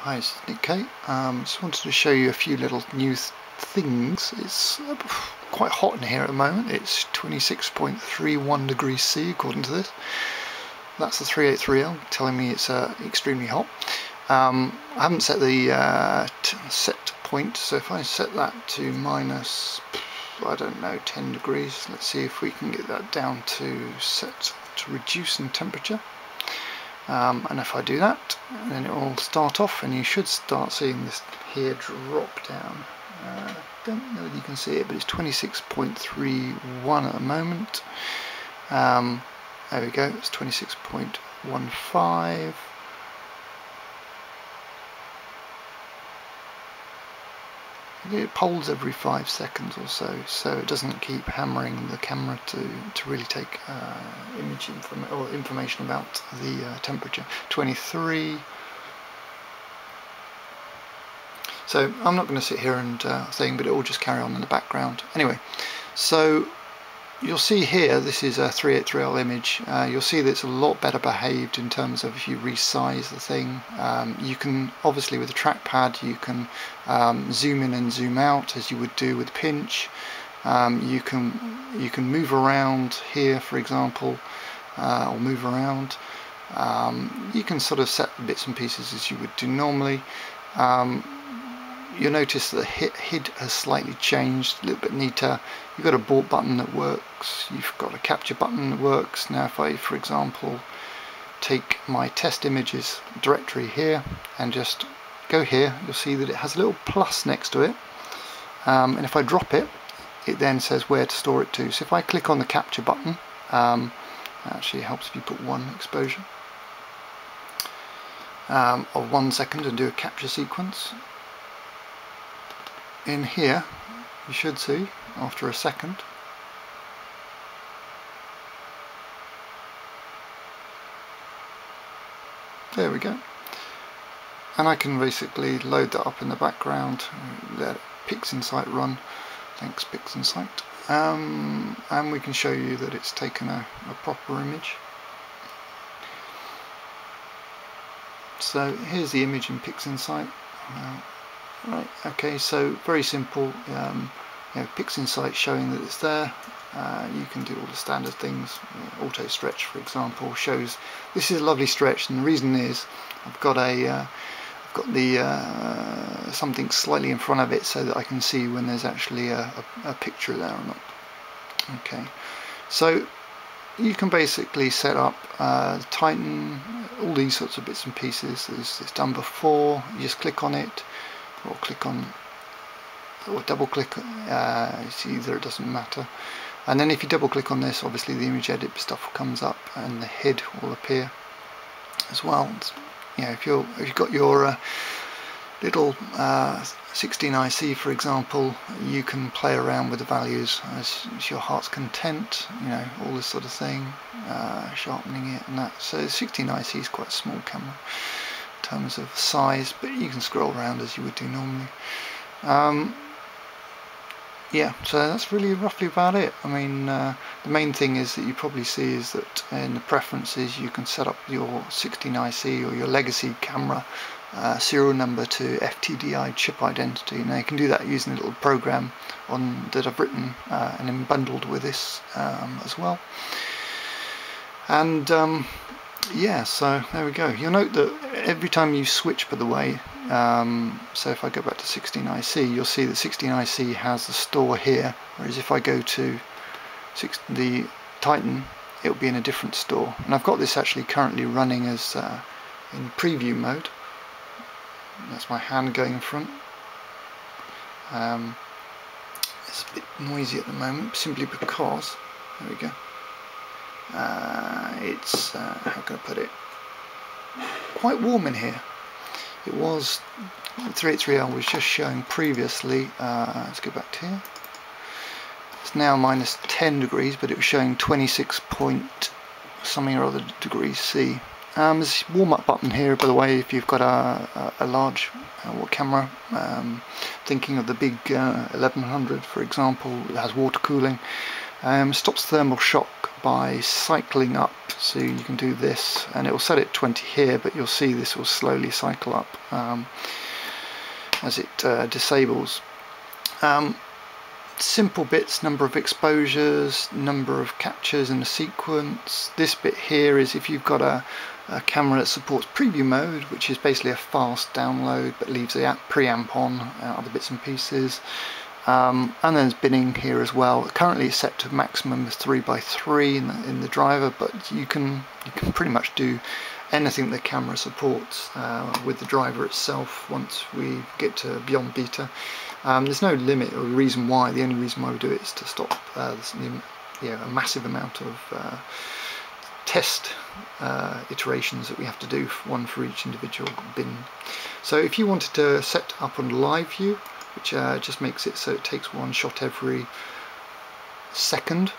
Hi, it's Nick K. Just wanted to show you a few little new things. It's quite hot in here at the moment. It's 26.31 degrees C according to this. That's the 383L telling me it's extremely hot. I haven't set the set point, so if I set that to minus, I don't know, 10 degrees, let's see if we can get that down to set to reduce in temperature. And if I do that, then it will start off, and you should start seeing this here drop down. Don't know whether you can see it, but it's 26.31 at the moment. There we go, it's 26.15. It polls every 5 seconds or so it doesn't keep hammering the camera to really take information about the temperature. 23. So I'm not going to sit here and but it will just carry on in the background. Anyway, so you'll see here, this is a 383L image. You'll see that it's a lot better behaved in terms of if you resize the thing. You can, obviously with the trackpad, you can zoom in and zoom out as you would do with pinch. You can move around here, for example, or move around. You can sort of set the bits and pieces as you would do normally. You'll notice that the HID has slightly changed, a little bit neater. You've got a abort button that works, you've got a capture button that works. Now if I, for example, take my test images directory here and just go here, you'll see that it has a little plus next to it. And if I drop it, it then says where to store it to. So if I click on the capture button, actually it helps if you put one exposure of 1 second and do a capture sequence. In here you should see after a second there we go, and I can basically load that up in the background, let PixInsight run. Thanks PixInsight. And we can show you that it's taken a proper image. So here's the image in PixInsight. Right, okay, so very simple. PixInsight showing that it's there. You can do all the standard things. Auto stretch, for example, shows this is a lovely stretch, and the reason is I've got something slightly in front of it so that I can see when there's actually a picture there or not. Okay, so you can basically set up Tighten, all these sorts of bits and pieces. It's done before. You just click on it, or click on, or double click, it's either, it doesn't matter. And then if you double click on this, obviously the image edit stuff comes up and the HID will appear as well. If you've got your little 16IC, for example, you can play around with the values as your heart's content, all this sort of thing, sharpening it and that. So 16IC is quite a small camera in terms of size, but you can scroll around as you would do normally. Yeah, so that's really roughly about it. I mean, the main thing is that you probably see is that in the preferences you can set up your 16IC or your legacy camera serial number to FTDI chip identity. Now you can do that using a little program that I've written and then bundled with this as well. And yeah, so there we go. You'll note that every time you switch, by the way, so if I go back to 16IC, you'll see that 16IC has the store here, whereas if I go to the Titan, it'll be in a different store. And I've got this actually currently running as in preview mode. That's my hand going in front. It's a bit noisy at the moment, simply because, there we go, it's, how can I put it, quite warm in here. It was, the 383L was just showing previously, let's go back to here, it's now minus 10 degrees, but it was showing 26 point something or other degrees C. There's a warm up button here, by the way, if you've got a large camera, thinking of the big 1100 for example, it has water cooling. Stops thermal shock by cycling up, so you can do this, and it will set it 20 here, but you'll see this will slowly cycle up as it disables. Simple bits, number of exposures, number of captures in a sequence. This bit here is if you've got a camera that supports preview mode, which is basically a fast download but leaves the preamp on, other bits and pieces. And then there's binning here as well. Currently it's set to maximum of 3x3 in the driver, but you can pretty much do anything the camera supports with the driver itself once we get to beyond beta. There's no limit or reason why. The only reason why we do it is to stop a massive amount of test iterations that we have to do, one for each individual bin. So if you wanted to set up on live view, which just makes it so it takes one shot every second,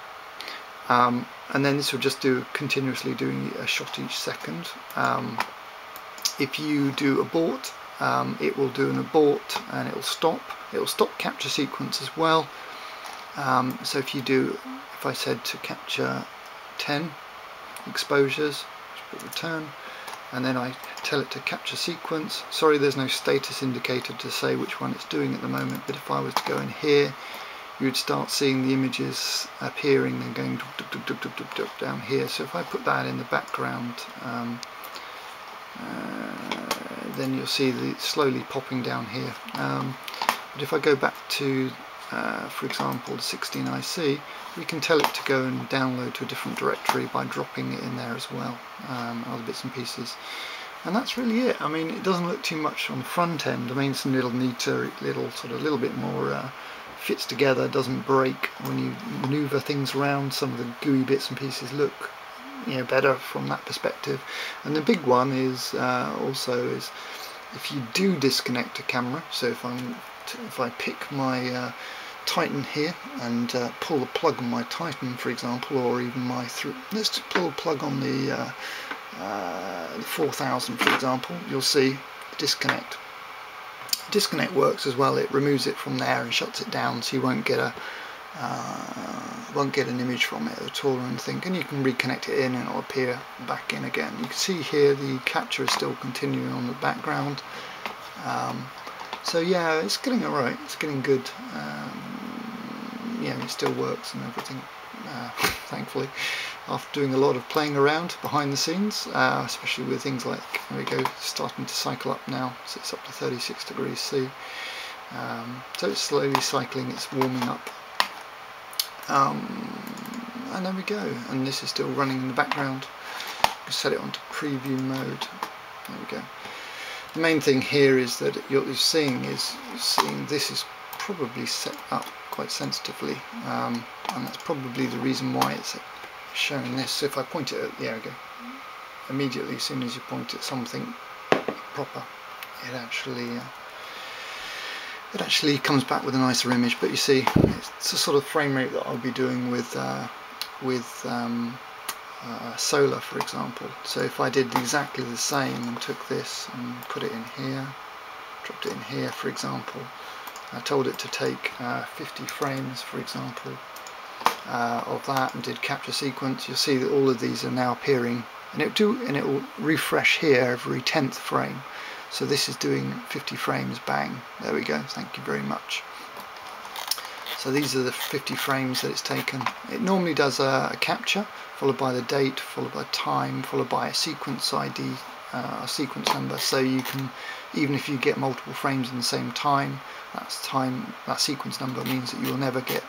and then this will just do continuously doing a shot each second. If you do abort, it will do an abort and it will stop. It will stop capture sequence as well. So if I said to capture 10 exposures, just put return, and then I tell it to capture sequence. Sorry, there's no status indicator to say which one it's doing at the moment, but if I was to go in here, you would start seeing the images appearing and going down here. So if I put that in the background, then you'll see the slowly popping down here. But if I go back to, for example, the 16IC, we can tell it to go and download to a different directory by dropping it in there as well, other bits and pieces. And that's really it. I mean, it doesn't look too much on the front end. I mean, it's a little neater, little bit more fits together, doesn't break when you maneuver things around. Some of the gooey bits and pieces look, better from that perspective. And the big one is also if you do disconnect a camera. So if I pick my Titan here and pull the plug on my Titan, for example, or even let's pull the plug on the 4000, for example, you'll see disconnect. Disconnect works as well. It removes it from there and shuts it down, so you won't get an image from it at all or anything. And you can reconnect it in and it'll appear back in again. You can see here the capture is still continuing on the background. So yeah, it's getting alright, it's getting good. It still works and everything, thankfully, after doing a lot of playing around behind the scenes, especially with things like, there we go, starting to cycle up now, so it's up to 36 degrees C. So it's slowly cycling, it's warming up. And there we go, and this is still running in the background. I'll set it onto preview mode. There we go. The main thing here is that what you're seeing this is probably set up quite sensitively, and that's probably the reason why it's showing this. So if I point it at, there we go, immediately as soon as you point at something proper, it actually comes back with a nicer image. But you see, it's the sort of frame rate that I'll be doing with solar, for example. So if I did exactly the same and took this and put it in here, dropped it in here, for example, I told it to take 50 frames, for example, of that, and did capture sequence, you'll see that all of these are now appearing, and it will refresh here every 10th frame. So this is doing 50 frames, bang, there we go, thank you very much. So these are the 50 frames that it's taken. It normally does a capture, followed by the date, followed by time, followed by a sequence ID, a sequence number, so you can, even if you get multiple frames in the same time, that sequence number means that you will never get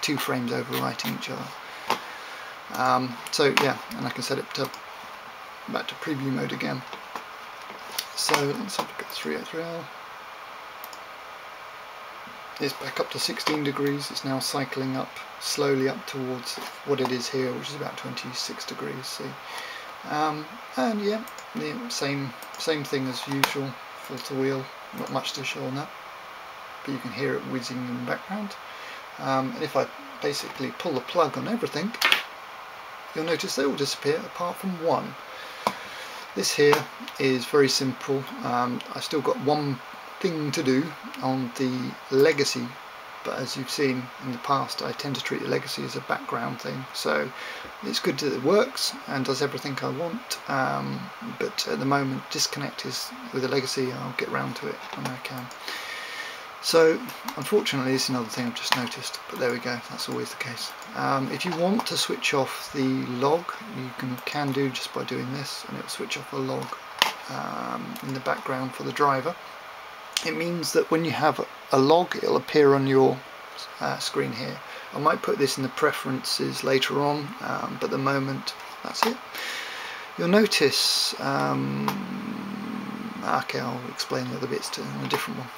2 frames overwriting each other. So yeah, and I can set it back to preview mode again. So let's have a look at 303L. It's back up to 16 degrees. It's now cycling up slowly up towards what it is here, which is about 26 degrees C. And yeah, the same thing as usual. Filter wheel, not much to show on that, but you can hear it whizzing in the background. And if I basically pull the plug on everything, you'll notice they all disappear apart from one. This here is very simple. I've still got one thing to do on the legacy but as you've seen in the past, I tend to treat the legacy as a background thing, so it's good that it works and does everything I want, but at the moment disconnect is with the legacy. I'll get round to it when I can. So unfortunately this is another thing I've just noticed, but there we go, that's always the case. If you want to switch off the log, you can do just by doing this, and it will switch off a log in the background for the driver. It means that when you have a log, it'll appear on your screen here. I might put this in the preferences later on, but at the moment that's it. You'll notice, okay, I'll explain the other bits in a different one.